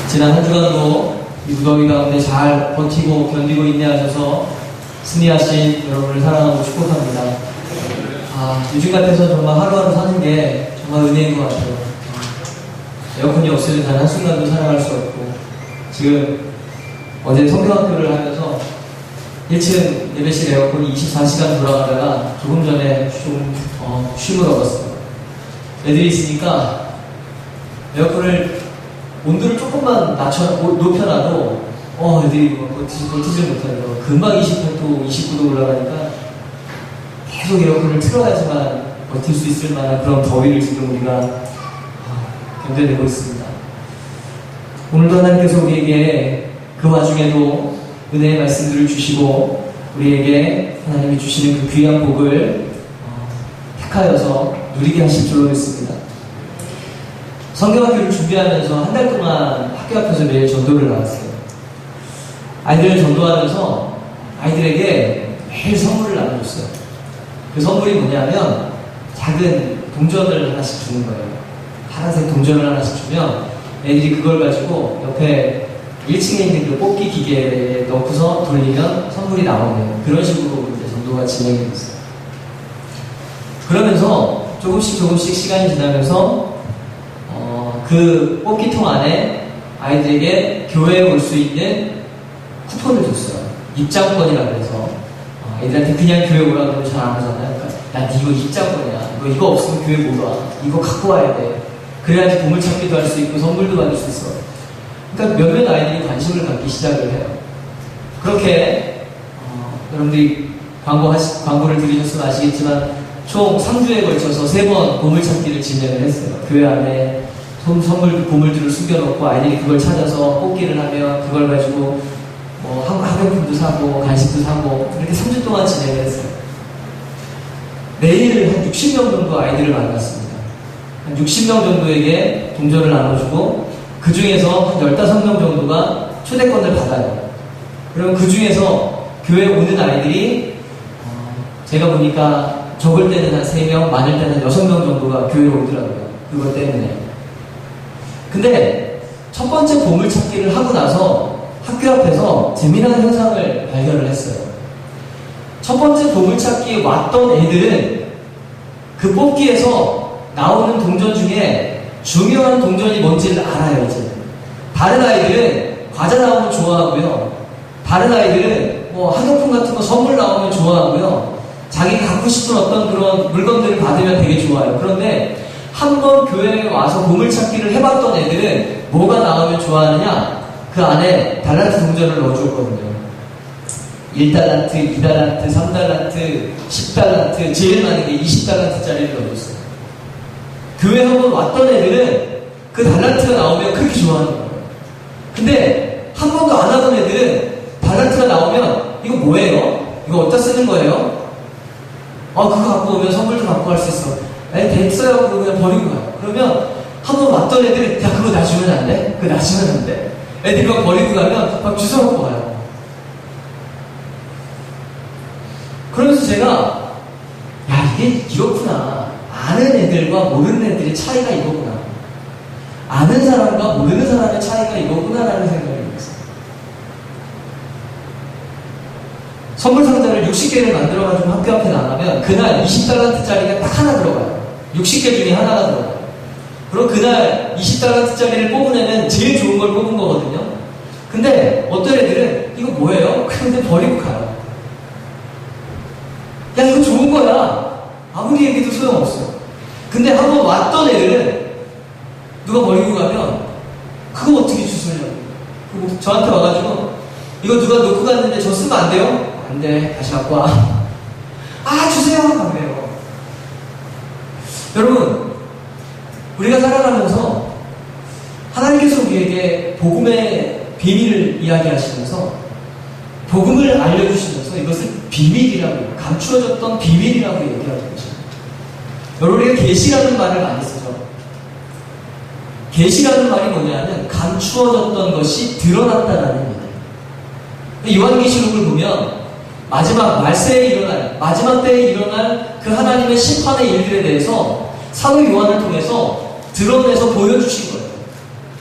지난 한 주간도 이 무더위 가운데 잘 버티고 견디고 인내하셔서 승리하신 여러분을 사랑하고 축복합니다. 요즘 같아서 정말 하루하루 사는 게 정말 은혜인 것 같아요. 에어컨이 없으면 단 한순간도 살아갈 수 없고, 지금 어제 성경학교를 하면서 1층 예배실 에어컨이 24시간 돌아가다가 조금 전에 좀 쉼을 얻었어요. 애들이 있으니까 에어컨을 온도를 조금만 높여놔도 애들이 버티지 못하더라고요. 금방 28도, 29도 올라가니까 계속 에어컨을 틀어야지만 버틸 수 있을 만한 그런 더위를 지금 우리가 견뎌내고 있습니다. 오늘도 하나님께서 우리에게 그 와중에도 은혜의 말씀들을 주시고 우리에게 하나님이 주시는 그 귀한 복을 택하여서 누리게 하실 줄로 믿습니다. 성경학교를 준비하면서 한 달 동안 학교 앞에서 매일 전도를 나갔어요. 아이들을 전도하면서 아이들에게 매일 선물을 나눠줬어요. 그 선물이 뭐냐면 작은 동전을 하나씩 주는 거예요. 파란색 동전을 하나씩 주면 애들이 그걸 가지고 옆에 1층에 있는 그 뽑기 기계에 넣고서 돌리면 선물이 나오는 그런 식으로 이제 전도가 진행이 됐어요. 그러면서 조금씩 시간이 지나면서 그 뽑기통 안에 아이들에게 교회에 올 수 있는 쿠폰을 줬어요. 입장권이라고 해서 애들한테 그냥 교회 오라고 하면 잘 안 하잖아요. 그러니까 야, 이거 입장권이야. 이거 없으면 교회 못 와. 이거 갖고 와야 돼. 그래야지 보물찾기도 할 수 있고 선물도 받을 수 있어. 그러니까 몇몇 아이들이 관심을 갖기 시작을 해요. 그렇게 여러분들이 광고를 들으셨으면 아시겠지만 총 3주에 걸쳐서 3번 보물찾기를 진행을 했어요. 교회 안에 보물들을 숨겨놓고 아이들이 그걸 찾아서 뽑기를 하면 그걸 가지고 학용품도 사고 간식도 사고 그렇게 3주 동안 진행을 했어요. 매일 한 60명 정도 아이들을 만났습니다. 한 60명 정도에게 동전을 나눠주고 그 중에서 한 15명 정도가 초대권을 받아요. 그러면 그 중에서 교회에 오는 아이들이 제가 보니까 적을 때는 한 3명, 많을 때는 6명 정도가 교회에 오더라고요. 그것 때문에. 근데 첫 번째 보물찾기를 하고 나서 학교 앞에서 재미난 현상을 발견을 했어요. 첫 번째 보물찾기에 왔던 애들은 그 뽑기에서 나오는 동전 중에 중요한 동전이 뭔지를 알아요, 이제. 다른 아이들은 과자 나오면 좋아하고요. 다른 아이들은 학용품 같은 거 선물 나오면 좋아하고요. 자기가 갖고 싶은 어떤 그런 물건들을 받으면 되게 좋아요. 그런데 한번 교회에 와서 보물찾기를 해봤던 애들은 뭐가 나오면 좋아하느냐? 그 안에 달란트 동전을 넣어줬거든요. 1달란트, 2달란트, 3달란트, 10달란트, 제일 많은 게 20달란트짜리를 넣어줬어요. 교회 한번 왔던 애들은 그 달란트가 나오면 그렇게 좋아하는 거예요. 근데 한 번도 안 하던 애들은 달란트가 나오면 이거 뭐예요? 이거 어디다 쓰는 거예요? 그거 갖고 오면 선물도 갖고 갈 수 있어. 됐어요. 그거 그냥 버리고 가요. 그러면 한 번 왔던 애들이 야, 그거 놔주면 안 돼? 그거 놔주면 안 돼? 애들이 막 버리고 가면 막 주워먹고 가요. 그러면서 제가 야, 이게 이렇구나. 아는 애들과 모르는 애들의 차이가 이거구나. 아는 사람과 모르는 사람의 차이가 이거구나라는 생각이 들었어요. 선물 상자를 60개를 만들어가지고 학교 앞에 나가면 그날 20달란트짜리가 딱 하나 들어가요. 60개 중에 하나가 들어가요. 그럼 그날 20달란트짜리를 뽑은 애는 제일 좋은 걸 뽑은 거거든요. 근데 어떤 애들은 이거 뭐예요? 그런데 버리고 가요. 야, 이거 좋은 거야. 아무리 얘기해도 소용없어요. 근데 한번 왔던 애들은 누가 버리고 가면 그거 어떻게 주소냐고. 저한테 와가지고 이거 누가 놓고 갔는데 저 쓰면 안 돼요? 안 돼. 다시 갖고 와. 주세요. 그래요. 여러분, 우리가 살아가면서 하나님께서 우리에게 복음의 비밀을 이야기하시면서 복음을 알려주시면서 이것을 비밀이라고, 감추어졌던 비밀이라고 얘기하고 계십니다. 여러분, 우리가 계시라는 말을 많이 쓰죠. 계시라는 말이 뭐냐면 감추어졌던 것이 드러났다라는 얘기예요. 요한계시록을 보면 마지막 말세에 일어날, 마지막 때에 일어날 그 하나님의 심판의 일들에 대해서 사도 요한을 통해서 드러내서 보여주신 거예요.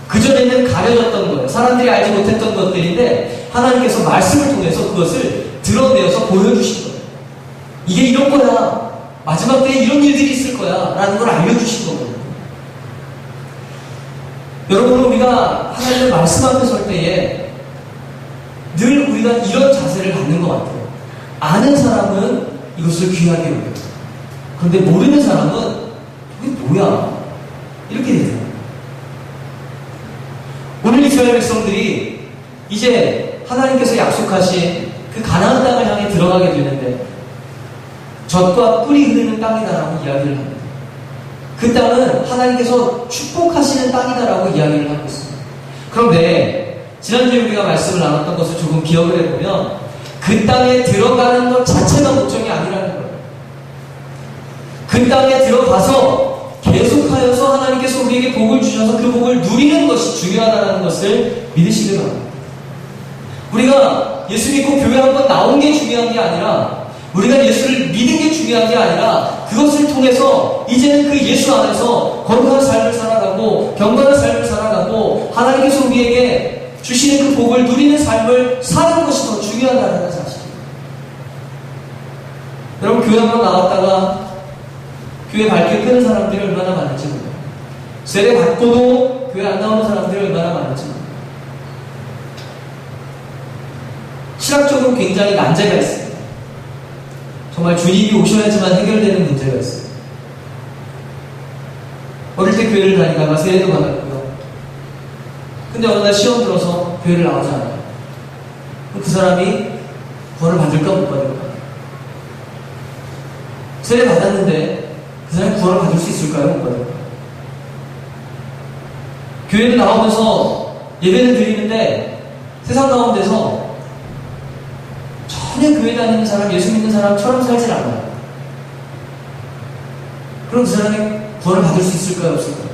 그전에는 가려졌던 거예요. 사람들이 알지 못했던 것들인데 하나님께서 말씀을 통해서 그것을 드러내어서 보여주신 거예요. 이게 이런 거야. 마지막 때에 이런 일들이 있을 거야. 라는 걸 알려주신 거거든요. 여러분, 우리가 하나님의 말씀 앞에 설 때에 늘 우리가 이런 자세를 갖는 것 같아요. 아는 사람은 이것을 귀하게 여겨요. 그런데 모르는 사람은 이게 뭐야? 이렇게 되잖아요. 오늘 이스라엘 백성들이 이제 하나님께서 약속하신 그 가나안 땅을 향해 들어가게 되는데 젖과 꿀이 흐르는 땅이다라고 이야기를 합니다. 그 땅은 하나님께서 축복하시는 땅이다라고 이야기를 하고 있습니다. 그런데 지난주에 우리가 말씀을 나눴던 것을 조금 기억을 해보면 그 땅에 들어가는 것 자체가 목적이 아니라는 거예요. 그 땅에 들어가서 계속하여서 하나님께서 우리에게 복을 주셔서 그 복을 누리는 것이 중요하다는 것을 믿으시기 바랍니다. 우리가 예수 믿고 교회 한번 나온 게 중요한 게 아니라 우리가 예수를 믿은 게 중요한 게 아니라 그것을 통해서 이제는 그 예수 안에서 거룩한 삶을 살아가고 경건한 삶을 살아가고 하나님께서 우리에게 주시는 그 복을 누리는 삶을 사는 것이 더 중요하다는 사실입니다. 여러분, 교회 한번 나왔다가 교회 발길 끄는 사람들이 얼마나 많은지 몰라요. 세례 받고도 교회 안 나오는 사람들이 얼마나 많은지 몰라요. 신학적으로 굉장히 난제가 있습니다. 정말 주님이 오셔야지만 해결되는 문제가 있어요. 어릴 때 교회를 다니다가 세례도 받았고요. 근데 어느 날 시험 들어서 교회를 나오지 않아요. 그 사람이 구원을 받을까 못 받을까? 세례 받았는데 그 사람이 구원을 받을 수 있을까요? 못 받을까? 교회를 나오면서 예배를 드리는데 세상 가운데서 전혀 교회 다니는 사람, 예수 믿는 사람처럼 살질 않아요. 그럼 그 사람이 구원을 받을 수 있을까요? 없을까요?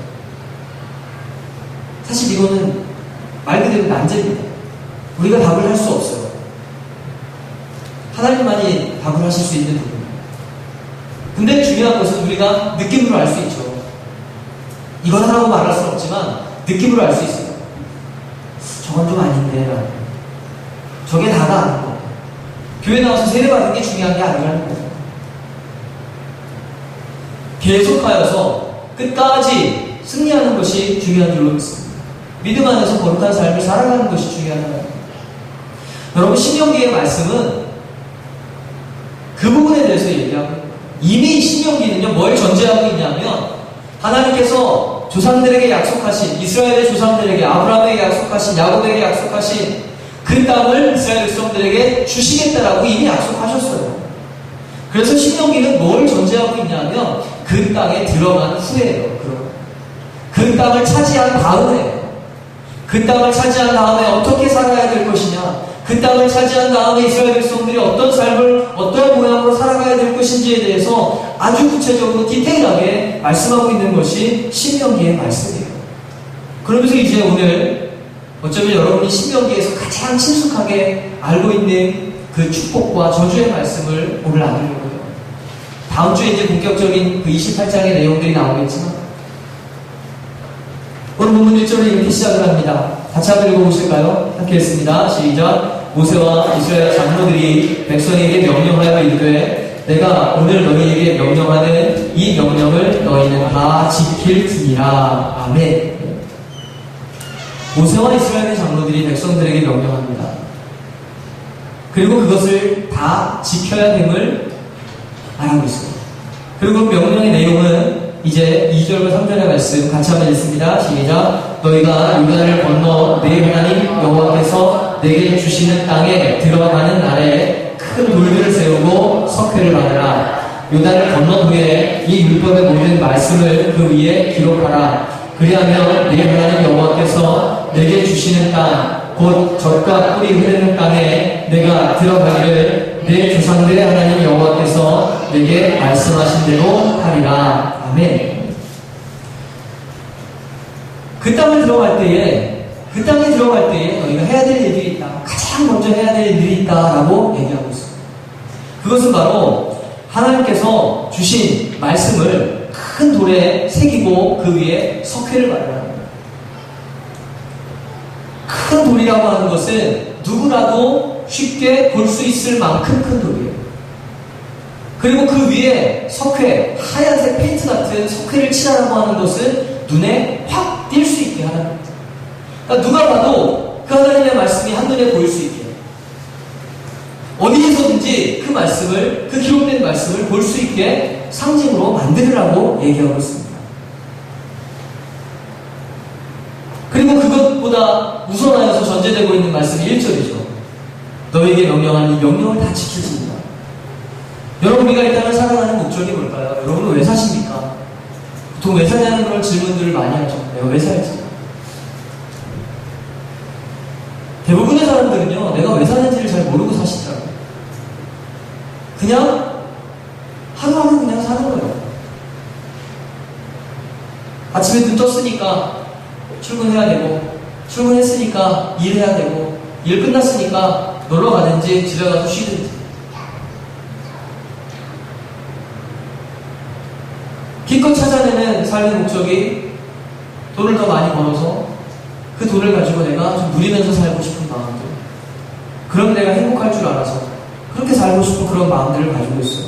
사실 이거는 말 그대로 난제입니다. 우리가 답을 할 수 없어요. 하나님만이 답을 하실 수 있는 부분입니다. 근데 중요한 것은 우리가 느낌으로 알 수 있죠. 이건 하라고 말할 수는 없지만 느낌으로 알 수 있어요. 저건 좀 아닌데, 저게 다가 아니고 교회 나와서 세례받은 게 중요한 게 아니라는 거예요. 계속하여서 끝까지 승리하는 것이 중요한 줄로 믿습니다. 믿음 안에서 거룩한 삶을 살아가는 것이 중요하다는 거예요. 여러분, 신명기의 말씀은 그 부분에 대해서 얘기하고 이미 신명기는요, 뭘 전제하고 있냐면 하나님께서 조상들에게 약속하신, 이스라엘의 조상들에게, 아브라함에게 약속하신, 야곱에게 약속하신 그 땅을 이스라엘 백성들에게 주시겠다라고 이미 약속하셨어요. 그래서 신명기는 뭘 전제하고 있냐면 그 땅에 들어간 후에요. 그 땅을 차지한 다음에, 그 땅을 차지한 다음에 어떻게 살아야 될 것이냐, 그 땅을 차지한 다음에 이스라엘 백성들이 어떤 삶을 어떤 모양으로 살아가야 될 것인지에 대해서 아주 구체적으로 디테일하게 말씀하고 있는 것이 신명기의 말씀이에요. 그러면서 이제 오늘 어쩌면 여러분이 신명기에서 가장 친숙하게 알고 있는 그 축복과 저주의 말씀을 오늘 나누려고 해요. 다음 주에 이제 본격적인 그 28장의 내용들이 나오겠지만 오늘 본문 1절을 이렇게 시작을 합니다. 같이 한번 읽어보실까요? 함께 읽습니다. 시작. 모세와 이스라엘 장로들이 백성에게 명령하여 이르되 내가 오늘 너희에게 명령하는 이 명령을 너희는 다 지킬 지니라. 아멘. 모세와 이스라엘 장로들이 백성들에게 명령합니다. 그리고 그것을 다 지켜야 됨을 말하고 있습니다. 그리고 명령의 내용은 이제 2절과 3절의 말씀 같이 한번 읽습니다. 시작. 너희가 요단을 건너 내 하나님 여호와께서 내게 주시는 땅에 들어가는 날에 큰 돌들을 세우고 석회를 받으라. 요단을 건넌 후에 이 율법의 모든 말씀을 그 위에 기록하라. 그리하면 내 하나님 여호와께서 내게 주시는 땅 곧 젖과 꿀이 흐르는 땅에 내가 들어가기를 내 조상들의 하나님 여호와께서 내게 말씀하신 대로 하리라. 아멘. 그 땅에 들어갈 때에 너희가 해야 될 일들이 있다. 가장 먼저 해야 될 일들이 있다라고 얘기하고 있습니다. 그것은 바로 하나님께서 주신 말씀을 큰 돌에 새기고 그 위에 석회를 발라라. 큰 돌이라고 하는 것은 누구라도 쉽게 볼 수 있을 만큼 큰 돌이에요. 그리고 그 위에 석회, 하얀색 페인트 같은 석회를 칠하라고 하는 것은 눈에 확 띌 수 있게 하는 겁니다. 그러니까 누가 봐도 그 하나님의 말씀이 한눈에 보일 수 있게, 어디에서든지 그 말씀을, 그 기록된 말씀을 볼 수 있게 상징으로 만들으라고 얘기하고 있습니다. 그리고 그것보다 우선하여서 전제되고 있는 말씀이 1절이죠. 너에게 명령하는 이 명령을 다 지키십니다. 여러분, 우리가 일단은 살아가는 목적이 뭘까요? 여러분은 왜 사십니까? 보통 왜 사냐는 그런 질문들을 많이 하죠. 내가 왜 살지? 대부분의 사람들은요, 내가 왜 사는지를 잘 모르고 사시더라고요. 그냥 하루하루 그냥 사는 거예요. 아침에 눈 떴으니까 출근해야 되고, 출근했으니까 일해야 되고, 일 끝났으니까 놀러 가든지 집에 가서 쉬든지. 기껏 찾아내는 삶의 목적이 돈을 더 많이 벌어서 그 돈을 가지고 내가 좀 누리면서 살고 싶은 마음들, 그럼 내가 행복할 줄 알아서 그렇게 살고 싶은 그런 마음들을 가지고 있어요.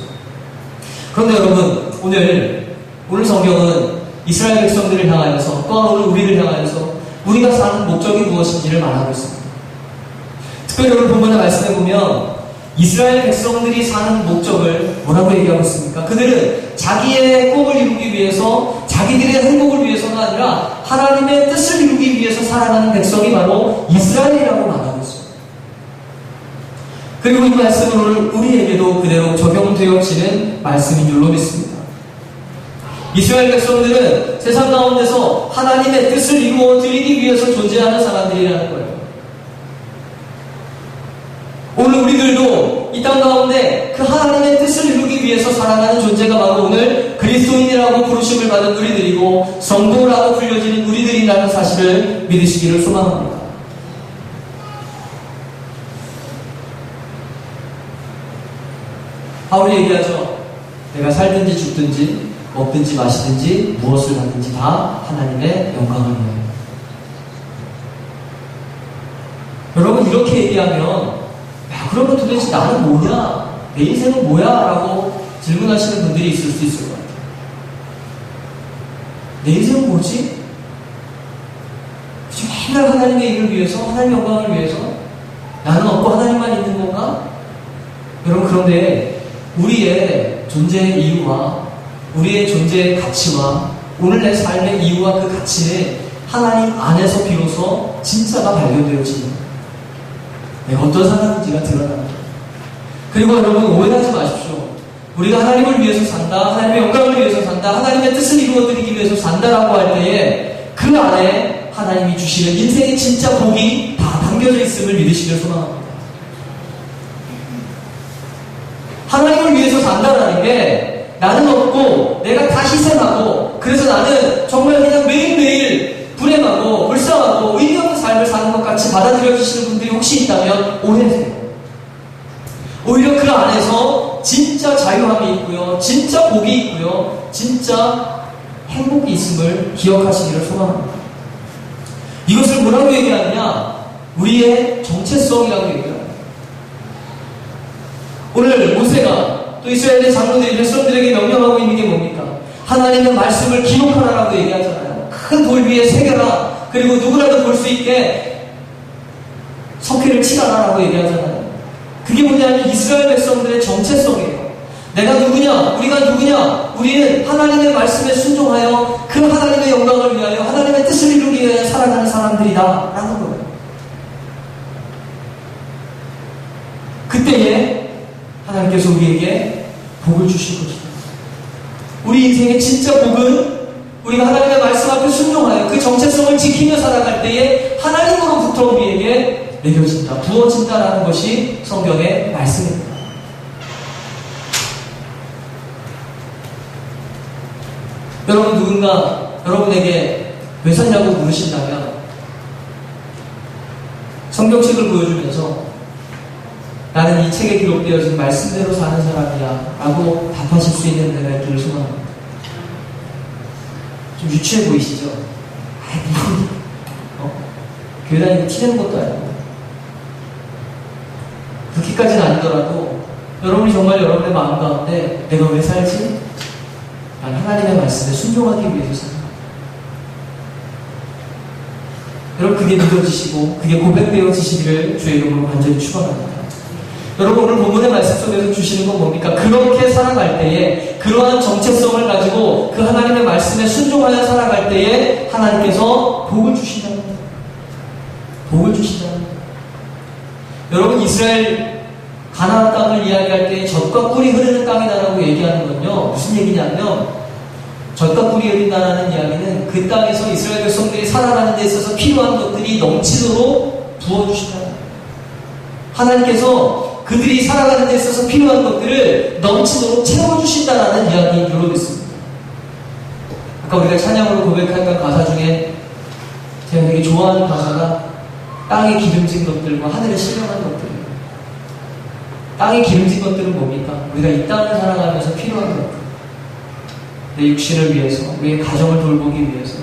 그런데 여러분, 오늘 성경은 이스라엘 백성들을 향하여서, 또한 오늘 우리를 향하여서 우리가 사는 목적이 무엇인지를 말하고 있습니다. 특별히 오늘 본문의 말씀에 보면 이스라엘 백성들이 사는 목적을 뭐라고 얘기하고 있습니까? 그들은 자기의 꿈을 이루기 위해서, 자기들의 행복을 위해서가 아니라 하나님의 뜻을 이루기 위해서 살아가는 백성이 바로 이스라엘이라고 말하고 있어요. 그리고 이 말씀은 오늘 우리에게도 그대로 적용되어지는 말씀인 줄로 믿습니다. 이스라엘 백성들은 세상 가운데서 하나님의 뜻을 이루어 드리기 위해서 존재하는 사람들이라는 거예요. 오늘 우리들도 이 땅 가운데 그 하나님의 뜻을 이루기 위해서 살아가는 존재가 바로 오늘 그리스도인이라고 부르심을 받은 우리들이고 성도라고 불려지는 우리들이라는 사실을 믿으시기를 소망합니다. 바울이 얘기하죠. 내가 살든지 죽든지 먹든지 마시든지 무엇을 하든지 다 하나님의 영광을 위하여. 여러분, 이렇게 얘기하면 그러면 도대체 나는 뭐냐? 내 인생은 뭐야? 라고 질문하시는 분들이 있을 수 있을 것 같아요. 내 인생은 뭐지? 맨날 하나님의 일을 위해서, 하나님의 영광을 위해서 나는 없고 하나님만 있는 건가? 여러분, 그런데 우리의 존재의 이유와 우리의 존재의 가치와 오늘 내 삶의 이유와 그 가치는 하나님 안에서 비로소 진짜가 발견되어집니다. 내가 어떤 사람인지가 드러납니다. 그리고 여러분, 오해하지 마십시오. 우리가 하나님을 위해서 산다, 하나님의 영광을 위해서 산다, 하나님의 뜻을 이루어드리기 위해서 산다라고 할 때에 그 안에 하나님이 주시는 인생의 진짜 복이 다 담겨져 있음을 믿으시길 소망합니다. 하나님을 위해서 산다라는 게 나는 없고 내가 다 희생하고 그래서 나는 정말 그냥 매일매일 불행하고 불쌍하고 의미 없는 삶을 사는 것 같이 받아들여 주시는 분들이 혹시 있다면 오해하세요. 오히려 그 안에서 진짜 자유함이 있고요, 진짜 복이 있고요, 진짜 행복이 있음을 기억하시기를 소망합니다. 이것을 뭐라고 얘기하느냐? 우리의 정체성이라고 얘기합니다. 오늘 모세가 또 이스라엘의 장로들이 백성들에게 명령하고 있는 게 뭡니까? 하나님의 말씀을 기록하라라고 얘기하잖아요. 큰 돌 위에 새겨라. 그리고 누구라도 볼 수 있게 석회를 칠하라라고 얘기하잖아요. 그게 뭐냐면 이스라엘 백성들의 정체성이에요. 내가 누구냐? 우리가 누구냐? 우리는 하나님의 말씀에 순종하여 그 하나님의 영광을 위하여 하나님의 뜻을 이루기 위해 살아가는 사람들이다 라는 거예요. 그때에 하나님께서 우리에게 복을 주실 것이다. 우리 인생의 진짜 복은 우리가 하나님의 말씀 앞에 순종하여 그 정체성을 지키며 살아갈 때에 하나님으로부터 우리에게 내려진다, 부어진다라는 것이 성경의 말씀입니다. 여러분, 누군가 여러분에게 왜 샀냐고 물으신다면 성경책을 보여주면서 나는 이 책에 기록되어진 말씀대로 사는 사람이야 라고 답하실 수 있는 내가 있기를 소망합니다. 좀 유치해 보이시죠? 교회 다니고 티내는 것도 아니고 그렇게까지는 아니더라도 여러분이 정말 여러분의 마음 가운데 내가 왜 살지? 난 하나님의 말씀에 순종하기 위해서 삽니다. 여러분 그게 믿어지시고 그게 고백되어지시기를 주의 이름으로 간절히 축원합니다. 여러분 오늘 본문의 말씀 속에서 주시는 건 뭡니까? 그렇게 살아갈 때에 그러한 정체성을 가지고 그 하나님의 말씀에 순종하여 살아갈 때에 하나님께서 복을 주신다는 거예요. 복을 주신다는 거예요. 여러분 이스라엘 가나안 땅을 이야기할 때 젖과 꿀이 흐르는 땅이다라고 얘기하는 건요 무슨 얘기냐면 젖과 꿀이 흐른다는 이야기는 그 땅에서 이스라엘 백성들이 살아가는 데 있어서 필요한 것들이 넘치도록 부어주신다는 거예요. 하나님께서 그들이 살아가는 데 있어서 필요한 것들을 넘치도록 채워주신다라는 이야기로 있습니다. 아까 우리가 찬양으로 고백했던 가사 중에 제가 되게 좋아하는 가사가 땅에 기름진 것들과 하늘에 신령한 것들. 땅에 기름진 것들은 뭡니까? 우리가 이 땅을 살아가면서 필요한 것들. 내 육신을 위해서, 우리의 가정을 돌보기 위해서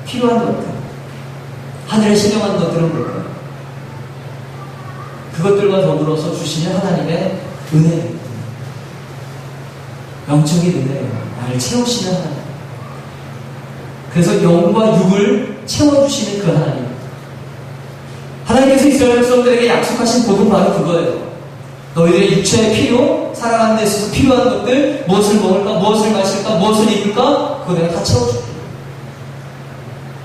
필요한 것들. 하늘에 신령한 것들은 뭘까요? 그것들과 더불어서 주시는 하나님의 은혜예요. 영적인 은혜예요. 나를 채우시는 하나님. 그래서 영과 육을 채워주시는 그 하나님. 하나님께서 이스라엘 백성들에게 약속하신 복은 바로 그거예요. 너희들의 육체의 필요, 살아가는 데 있어서 필요한 것들, 무엇을 먹을까, 무엇을 마실까, 무엇을 입을까, 그거 내가 다 채워줄게.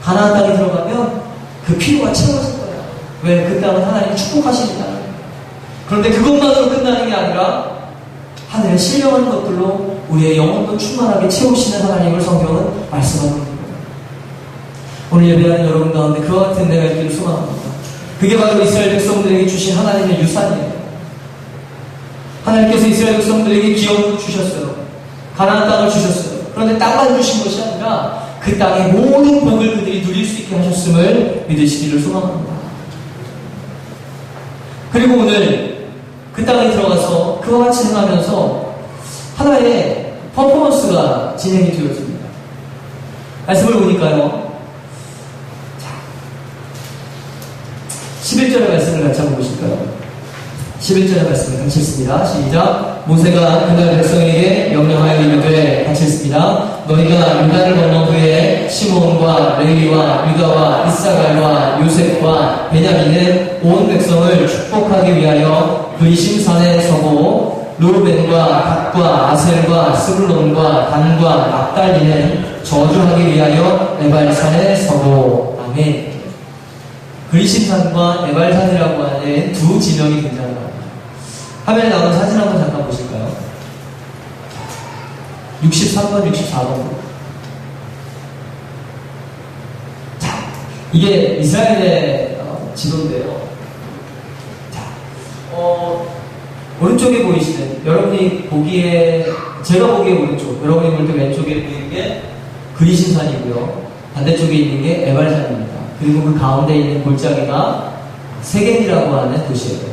가나안 땅에 들어가면 그 필요가 채워질 거야. 왜? 그 땅은 하나님이 축복하시는 땅이에요. 그런데 그것만으로 끝나는 게 아니라 하늘의 신령한 것들로 우리의 영혼도 충만하게 채우시는 하나님을 성경은 말씀하고 있는 거예요. 오늘 예배하는 여러분 가운데 그와 같은 은혜가 있기를 소망합니다. 그게 바로 이스라엘 백성들에게 주신 하나님의 유산이에요. 하나님께서 이스라엘 백성들에게 기업을 주셨어요. 가나안 땅을 주셨어요. 그런데 땅만 주신 것이 아니라 그 땅의 모든 복을 그들이 누릴 수 있게 하셨음을 믿으시기를 소망합니다. 그리고 오늘 그 땅에 들어가서 그와 같이 행하면서 하나의 퍼포먼스가 진행이 되어집니다. 말씀을 보니까요. 11절의 말씀을 같이 한번 보실까요? 11절의 말씀을 같이 읽습니다. 시작. 모세가 그날 백성에게 명령하여 이르되 같이 읽습니다. 너희가 요단을 건너 후에 시므온과 레위와 유다와 이사갈과 요셉과 베냐민은 온 백성을 축복하기 위하여 그리심산에 서고 루벤과 갓과 아셀과 스불론과 단과 납달리는 저주하기 위하여 에발산에 서고. 아멘. 그리심산과 에발산이라고 하는 두 지명이 등장합니다. 화면에 나오는 사진 한번 잠깐 보실까요? 63번, 64번. 자, 이게 이스라엘의 지도인데요. 자, 오른쪽에 보이시는, 여러분이 보기에, 제가 보기에 오른쪽, 여러분이 볼 때 왼쪽에 보이는 게 그리심산이고요. 반대쪽에 있는 게 에발산입니다. 그리고 그 가운데 있는 골짜기가 세겜이라고 하는 도시예요.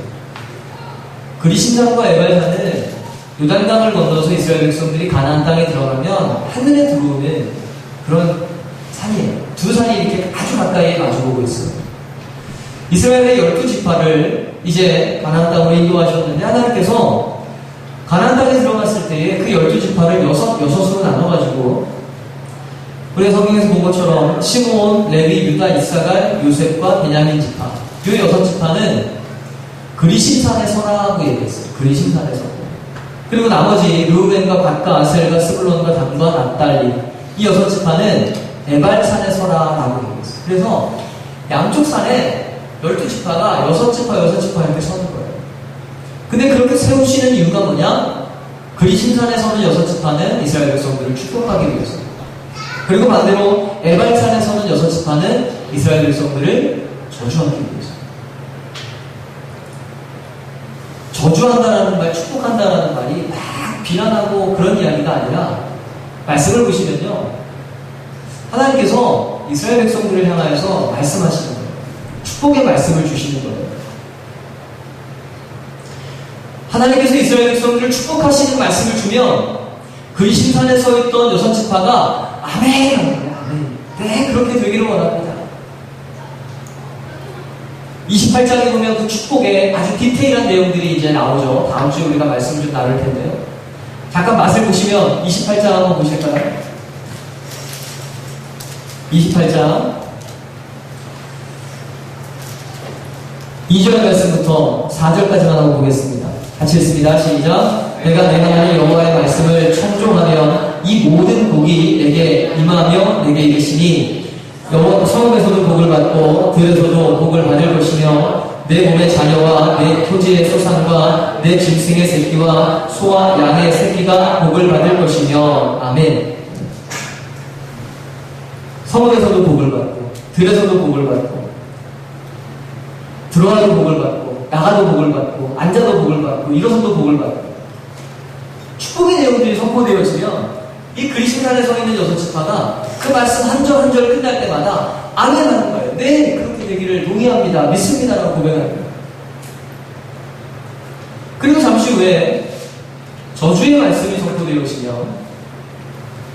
그리심산과 에발산은 요단강을 건너서 이스라엘 백성들이 가나안 땅에 들어가면 하늘에 들어오는 그런 산이에요. 두 산이 이렇게 아주 가까이에 마주보고 있어요. 이스라엘의 12지파를 이제 가나안 땅으로 인도하셨는데 하나님께서 가나안 땅에 들어갔을 때에 그 12지파를 여섯으로 나눠가지고 우리 성경에서 본 것처럼 시므온, 레위, 유다, 이사갈, 요셉과 베냐민 지파 이 6지파는 그리심산에 서라고 얘기했어요. 그리심산에 서고. 그리고 나머지 르우벤과 갓과 아셀과 스불론과 단과 납달리 이 6지파는 에발산에 서라라고 얘기했어요. 그래서 양쪽 산에 12지파가 6지파 이렇게 서는 거예요. 근데 그렇게 세우시는 이유가 뭐냐? 그리심산에 서는 6지파는 이스라엘 백성들을 축복하기 위해서, 그리고 반대로 에발산에 서는 6지파는 이스라엘 백성들을 저주하기 위해서. 저주한다라는 말, 축복한다라는 말이 막 비난하고 그런 이야기가 아니라 말씀을 보시면요, 하나님께서 이스라엘 백성들을 향하여서 말씀하시는 거예요. 축복의 말씀을 주시는 거예요. 하나님께서 이스라엘 백성들을 축복하시는 말씀을 주면 그리심산에 서 있던 6지파가 아멘! 아멘. 네, 그렇게 되기를 원합니다. 28장에 보면 그 축복에 아주 디테일한 내용들이 이제 나오죠. 다음 주에 우리가 말씀을 좀 나눌 텐데요. 잠깐 맛을 보시면 28장 한번 보실까요? 28장 2절 말씀부터 4절까지만 한번 보겠습니다. 같이 읽습니다. 시작. 내가 내 하나님 여호와의 말씀을 청종하면 이 모든 복이 내게 임하며 내게 이르시니 성읍에서도 복을 받고 들에서도 복을 받을 것이며 내 몸의 자녀와 내 토지의 소산과 내 짐승의 새끼와 소와 양의 새끼가 복을 받을 것이며 아멘. 성읍에서도 복을 받고 들에서도 복을 받고 들어와도 복을 받고 나가도 복을 받고 앉아도 복을 받고 일어서도 복을 받고 축복의 내용들이 선포되어지면 이 그리스도산에 서 있는 여섯 지파가 그 말씀 한 절 한 절 끝날 때마다 아멘 하는 거예요. 네, 그렇게 되기를 동의합니다. 믿습니다라고 고백하는 거예요. 그리고 잠시 후에 저주의 말씀이 선포되어지면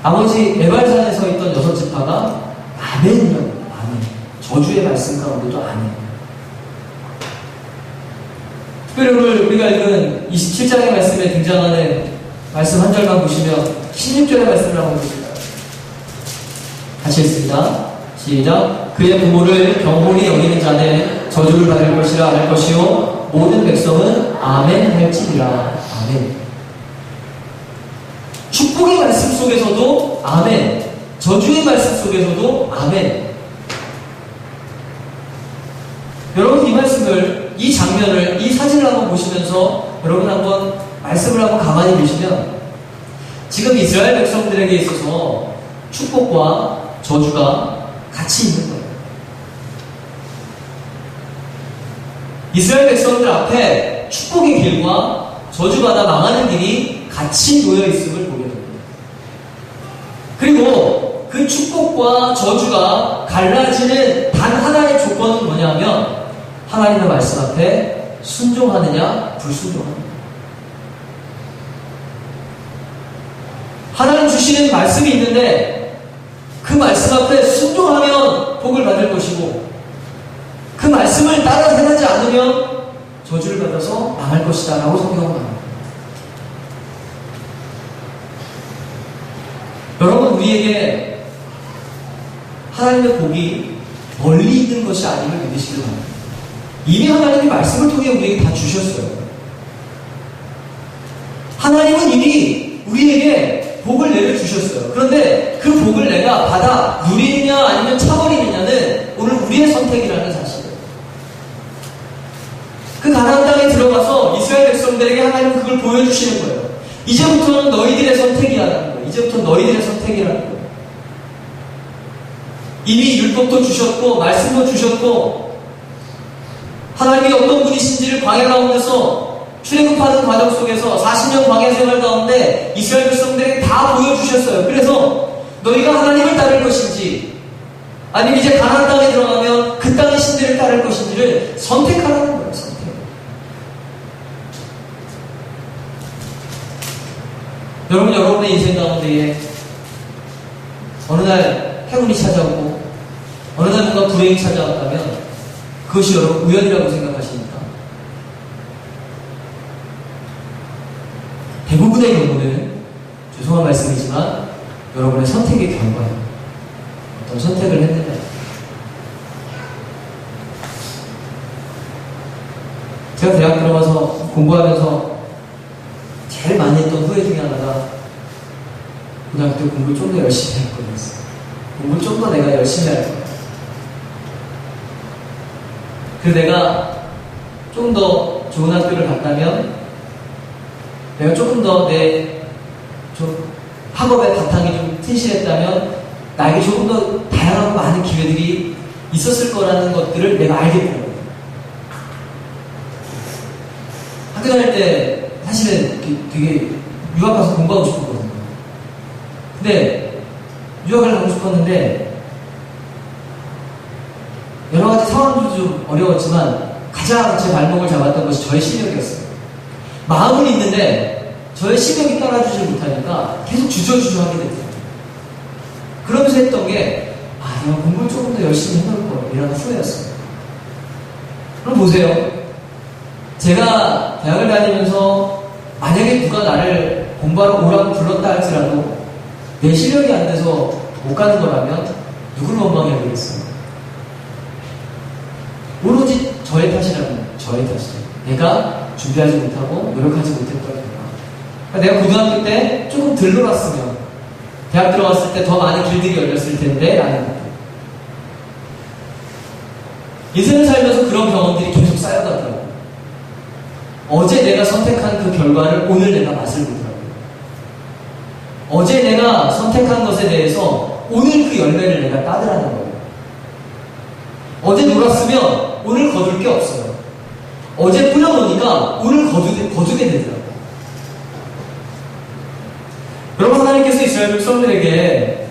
나머지 에발산에 서 있던 여섯 지파가 아멘이라고 아멘. 저주의 말씀 가운데도 아멘. 특별히 오늘 우리가 읽은 27장의 말씀에 등장하는 말씀 한 절만 보시면 16절의 말씀을 한번 보실까요? 같이 읽습니다. 시작. 그의 부모를 경홀히 여기는 자는 저주를 받을 것이라 할 것이요 모든 백성은 아멘 할지니라. 아멘. 축복의 말씀 속에서도 아멘, 저주의 말씀 속에서도 아멘. 여러분 이 말씀을, 이 장면을, 이 사진을 한번 보시면서 여러분 한번 말씀을 한번 가만히 보시면 지금 이스라엘 백성들에게 있어서 축복과 저주가 같이 있는 거예요. 이스라엘 백성들 앞에 축복의 길과 저주받아 망하는 길이 같이 놓여 있음을 보게 됩니다. 그리고 그 축복과 저주가 갈라지는 단 하나의 조건은 뭐냐면 하나님의 말씀 앞에 순종하느냐 불순종하느냐. 하나님 주시는 말씀이 있는데 그 말씀 앞에 순종하면 복을 받을 것이고 그 말씀을 따라 행하지 않으면 저주를 받아서 망할 것이다 라고 성경은 말합니다. 여러분 우리에게 하나님의 복이 멀리 있는 것이 아님을 믿으시길 바랍니다. 이미 하나님이 말씀을 통해 우리에게 다 주셨어요. 하나님은 이미 우리에게 복을 내려주셨어요. 그런데 그 복을 내가 받아 누리느냐 아니면 차버리느냐는 오늘 우리의 선택이라는 사실이에요. 그 가나안 땅에 들어가서 이스라엘 백성들에게 하나님은 그걸 보여주시는 거예요. 이제부터는 너희들의 선택이라는 거예요. 이제부터 너희들의 선택이라는 거예요. 이미 율법도 주셨고 말씀도 주셨고 하나님이 어떤 분이신지를 광야 가운데서 출애굽하는 과정 속에서 40년 광야 생활 가운데 이스라엘 백성들에게 다 보여주셨어요. 그래서 너희가 하나님을 따를 것인지 아니면 이제 가나안 땅에 들어가면 그 땅의 신들을 따를 것인지를 선택하라는 거예요. 선택. 여러분 여러분의 인생 가운데에 어느 날 행운이 찾아오고 어느 날 뭔가 불행이 찾아왔다면 그것이 여러분 우연이라고 생각하십니까? 대부분의 경우는 죄송한 말씀이지만 여러분의 선택의 결과예요. 어떤 선택을 했느냐. 제가 대학 들어가서 공부하면서 제일 많이 했던 후회 중에 하나가 고등학교 때 공부를 좀 더 열심히 할 거였어요. 공부를 좀 더 내가 열심히 할 거야. 그래서 내가 좀 더 좋은 학교를 갔다면 내가 조금 더 좀 학업의 바탕이 좀 튼실했다면 나에게 조금 더 다양하고 많은 기회들이 있었을 거라는 것들을 내가 알겠더라고요. 학교 다닐 때 사실은 되게 유학 가서 공부하고 싶었거든요. 근데 유학을 가고 싶었는데 여러 가지 상황도 좀 어려웠지만 가장 제 발목을 잡았던 것이 저의 실력이었어요. 마음은 있는데 저의 실력이 따라주지 못하니까 계속 주저주저 하게 됐어요. 그러면서 했던 게 내가 공부를 조금 더 열심히 해놓을 걸 이라는 후회였어요. 그럼 보세요. 제가 대학을 다니면서 만약에 누가 나를 공부하러 오라고 불렀다 할지라도 내 실력이 안 돼서 못 가는 거라면 누굴 원망해야 되겠어요? 오로지 저의 탓이라면 저의 탓이죠. 내가 준비하지 못하고 노력하지 못했던 거야. 그러니까 내가 고등학교 때 조금 덜 놀았으면 대학 들어갔을 때 더 많은 길들이 열렸을 텐데 라는 거예요. 인생을 살면서 그런 경험들이 계속 쌓여가더라고요. 어제 내가 선택한 그 결과를 오늘 내가 맛을 보더라고요. 어제 내가 선택한 것에 대해서 오늘 그 열매를 내가 따르라는 거예요. 어제 놀았으면 오늘 거둘 게 없어요. 어제 뿌려놓으니까 오늘 거두게 되더라고요. 여러분, 하나님께서 이스라엘 백성들에게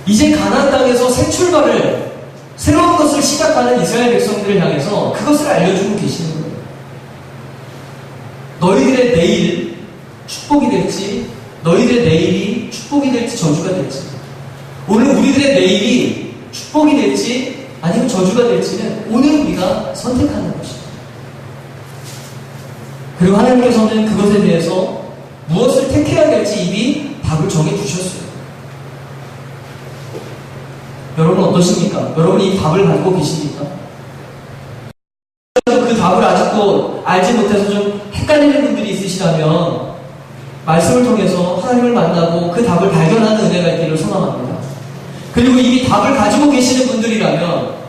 이제 가나안 땅에서 새 출발을, 새로운 것을 시작하는 이스라엘 백성들을 향해서 그것을 알려주고 계시는 거예요. 너희들의 내일 축복이 될지, 너희들의 내일이 축복이 될지 저주가 될지, 오늘 우리들의 내일이 축복이 될지 아니면 저주가 될지는 오늘 우리가 선택하는 것입니다. 그리고 하나님께서는 그것에 대해서 무엇을 택해야 될지 이미 답을 정해주셨어요. 여러분 어떠십니까? 여러분 이 답을 가지고 계십니까? 그 답을 아직도 알지 못해서 좀 헷갈리는 분들이 있으시다면 말씀을 통해서 하나님을 만나고 그 답을 발견하는 은혜가 있기를 소망합니다. 그리고 이미 답을 가지고 계시는 분들이라면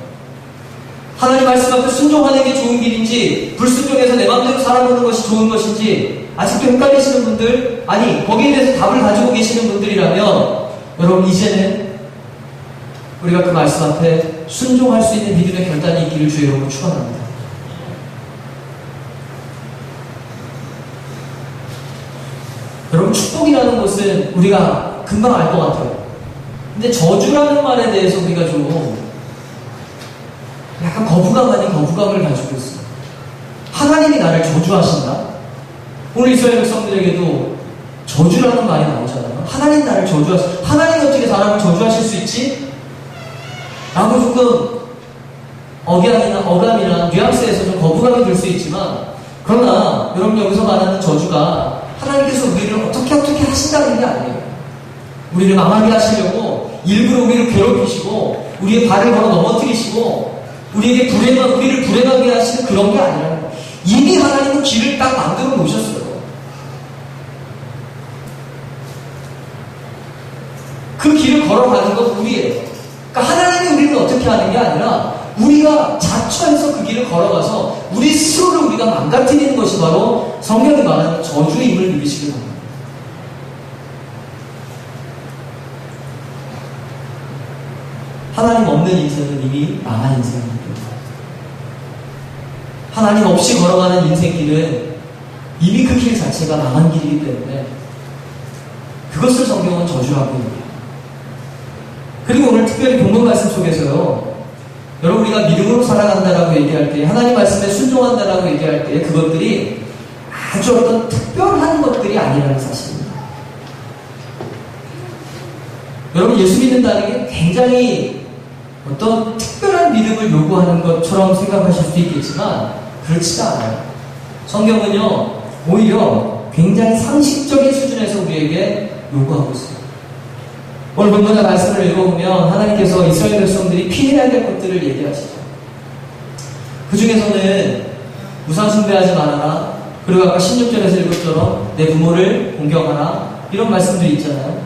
하나님 말씀 앞에 순종하는 게 좋은 길인지 불순종해서 내 마음대로 살아보는 것이 좋은 것인지 아직도 헷갈리시는 분들, 아니 거기에 대해서 답을 가지고 계시는 분들이라면 여러분 이제는 우리가 그 말씀 앞에 순종할 수 있는 믿음의 결단이 있기를 주의 이름으로 축원합니다. 여러분 축복이라는 것은 우리가 금방 알 것 같아요. 근데 저주라는 말에 대해서 우리가 좀 약간 거부감 아닌 거부감을 가지고 있어요. 하나님이 나를 저주하신다? 오늘 이스라엘 백성들에게도 저주라는 말이 나오잖아요. 하나님 나를 하나님이 어떻게 사람을 저주하실 수 있지? 라고 조금 어감이나 뉘앙스에서 좀 거부감이 들 수 있지만, 그러나 여러분 여기서 말하는 저주가 하나님께서 우리를 어떻게 하신다는 게 아니에요. 우리를 망하게 하시려고 일부러 우리를 괴롭히시고 우리의 발을 걸어 넘어뜨리시고 우리를 불행하게 하시는 그런 게 아니라는 거예요. 이미 하나님은 길을 딱 만들어 놓으셨어요. 그 길을 걸어가는 건 우리예요. 그러니까 하나님이 우리를 어떻게 하는 게 아니라 우리가 자처해서 그 길을 걸어가서 우리 스스로를 우리가 망가뜨리는 것이 바로 성경이 말하는 저주의 힘을 누리시길 바랍니다. 하나님 없는 인생은 이미 망한 인생입니다. 하나님 없이 걸어가는 인생길은 이미 그 길 자체가 망한 길이기 때문에 그것을 성경은 저주하고 있습니다. 그리고 오늘 특별히 본문 말씀 속에서요, 여러분 우리가 믿음으로 살아간다라고 얘기할 때, 하나님 말씀에 순종한다라고 얘기할 때 그것들이 아주 어떤 특별한 것들이 아니라는 사실입니다. 여러분 예수 믿는다는 게 굉장히 어떤 특별한 믿음을 요구하는 것처럼 생각하실 수도 있겠지만 그렇지가 않아요. 성경은요 오히려 굉장히 상식적인 수준에서 우리에게 요구하고 있어요. 오늘 본문의 말씀을 읽어보면 하나님께서 이스라엘 백성들이 피해야 될 것들을 얘기하시죠. 그 중에서는 우상 숭배하지 말아라, 그리고 아까 16절에서 읽은 것처럼 내 부모를 공경하라, 이런 말씀들이 있잖아요.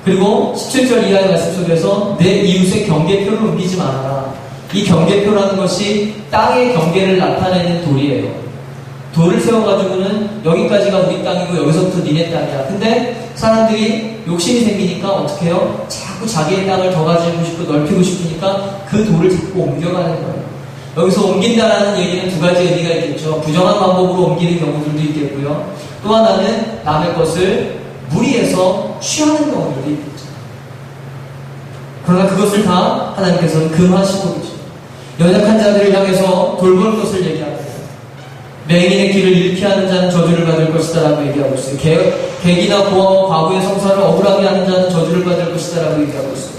그리고 17절 이하의 말씀 속에서 내 이웃의 경계표를 옮기지 말아라. 이 경계표라는 것이 땅의 경계를 나타내는 돌이에요. 돌을 세워가지고는 여기까지가 우리 땅이고 여기서부터 니네 땅이야. 근데 사람들이 욕심이 생기니까 어떻게 해요? 자꾸 자기의 땅을 더 가지고 싶고 넓히고 싶으니까 그 돌을 자꾸 옮겨가는 거예요. 여기서 옮긴다라는 얘기는 두 가지 의미가 있겠죠. 부정한 방법으로 옮기는 경우들도 있겠고요. 또 하나는 남의 것을 무리해서 취하는 경우들도 있겠죠. 그러나 그것을 다 하나님께서는 금하시고 계십니다. 연약한 자들을 향해서 돌볼 것을 얘기합니다. 맹인의 길을 잃게 하는 자는 저주를 받을 것이다 라고 얘기하고 있어요. 객이나 고아와 과부의 성사를 억울하게 하는 자는 저주를 받을 것이다 라고 얘기하고 있어요.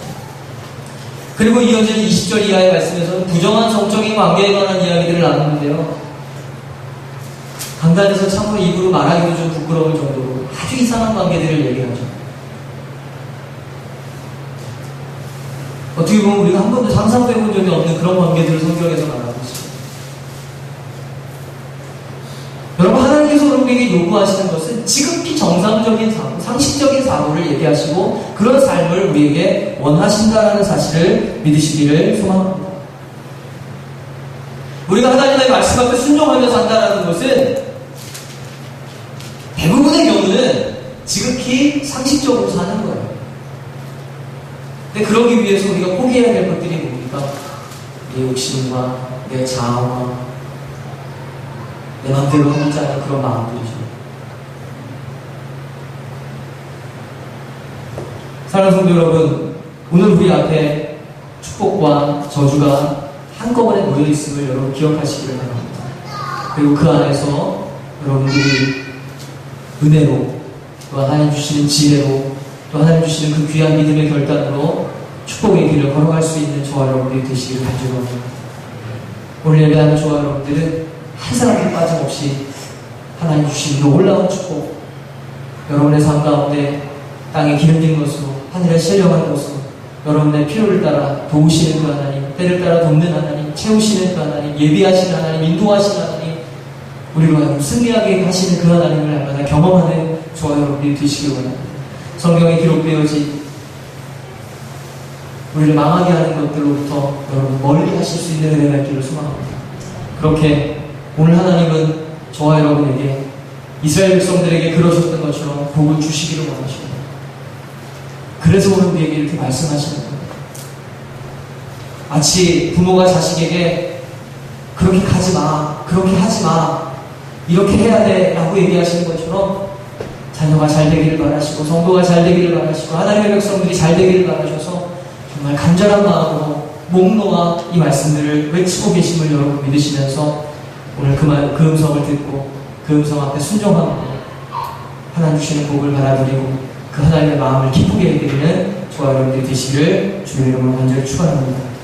그리고 이어지는 20절 이하의 말씀에서는 부정한 성적인 관계에 관한 이야기들을 나누는데요. 강단에서 참으로 입으로 말하기도 좀 부끄러울 정도로 아주 이상한 관계들을 얘기하죠. 어떻게 보면 우리가 한 번도 상상도 해본 적이 없는 그런 관계들을 성경에서 말하고 있습니다. 여러분, 하나님께서 우리에게 요구하시는 것은 지극히 정상적인 사고, 상식적인 사고를 얘기하시고 그런 삶을 우리에게 원하신다는 사실을 믿으시기를 소망합니다. 우리가 하나님의 말씀 앞에 순종하며 산다는 것은 대부분의 경우는 지극히 상식적으로 사는 거예요. 근데 그러기 위해서 우리가 포기해야 될 것들이 뭡니까? 내 욕심과 내 자아와 내 마음대로 하고자 하는 그런 마음들이죠. 사랑하는 성도 여러분, 오늘 우리 앞에 축복과 저주가 한꺼번에 모여있음을 여러분 기억하시기를 바랍니다. 그리고 그 안에서 여러분들이 은혜로, 또 하나님 주시는 지혜로, 또 하나님 주시는 그 귀한 믿음의 결단으로 축복의 길을 걸어갈 수 있는 저와 여러분들이 되시기를 간절합니다. 오늘 예배하는 저와 여러분들은 한 사람도 빠짐없이 하나님 주시는 놀라운 축복, 여러분의 삶 가운데 땅에 기름진 것으로, 하늘에 신령한 것으로, 여러분의 필요를 따라 도우시는 그 하나님, 때를 따라 돕는 하나님, 채우시는 그 하나님, 예비하시는 하나님, 인도하시는 하나님, 우리로 하여금 승리하게 하시는 그 하나님을 날마다 경험하는 저와 여러분들이 되시길 원합니다. 성경에 기록되어진 우리를 망하게 하는 것들로부터 여러분 멀리 하실 수 있는 은혜가 있기를 소망합니다. 그렇게 오늘 하나님은 저와 여러분에게 이스라엘 백성들에게 그러셨던 것처럼 복을 주시기를 원하십니다. 그래서 오늘 우리에게 이렇게 말씀하시는 겁니다. 마치 부모가 자식에게 그렇게 가지 마, 그렇게 하지 마, 이렇게 해야 돼 라고 얘기하시는 것처럼 자녀가 잘 되기를 바라시고 성도가 잘 되기를 바라시고 하나님의 백성들이 잘 되기를 바라셔서 정말 간절한 마음으로 목 놓아 이 말씀들을 외치고 계심을 여러분 믿으시면서 오늘 그 음성을 듣고 그 음성 앞에 순종하고 하나님 주시는 복을 받아들이고 그 하나님의 마음을 기쁘게 해드리는 저와 여러분들이 되시기를 주의 이름으로 간절히 축원합니다.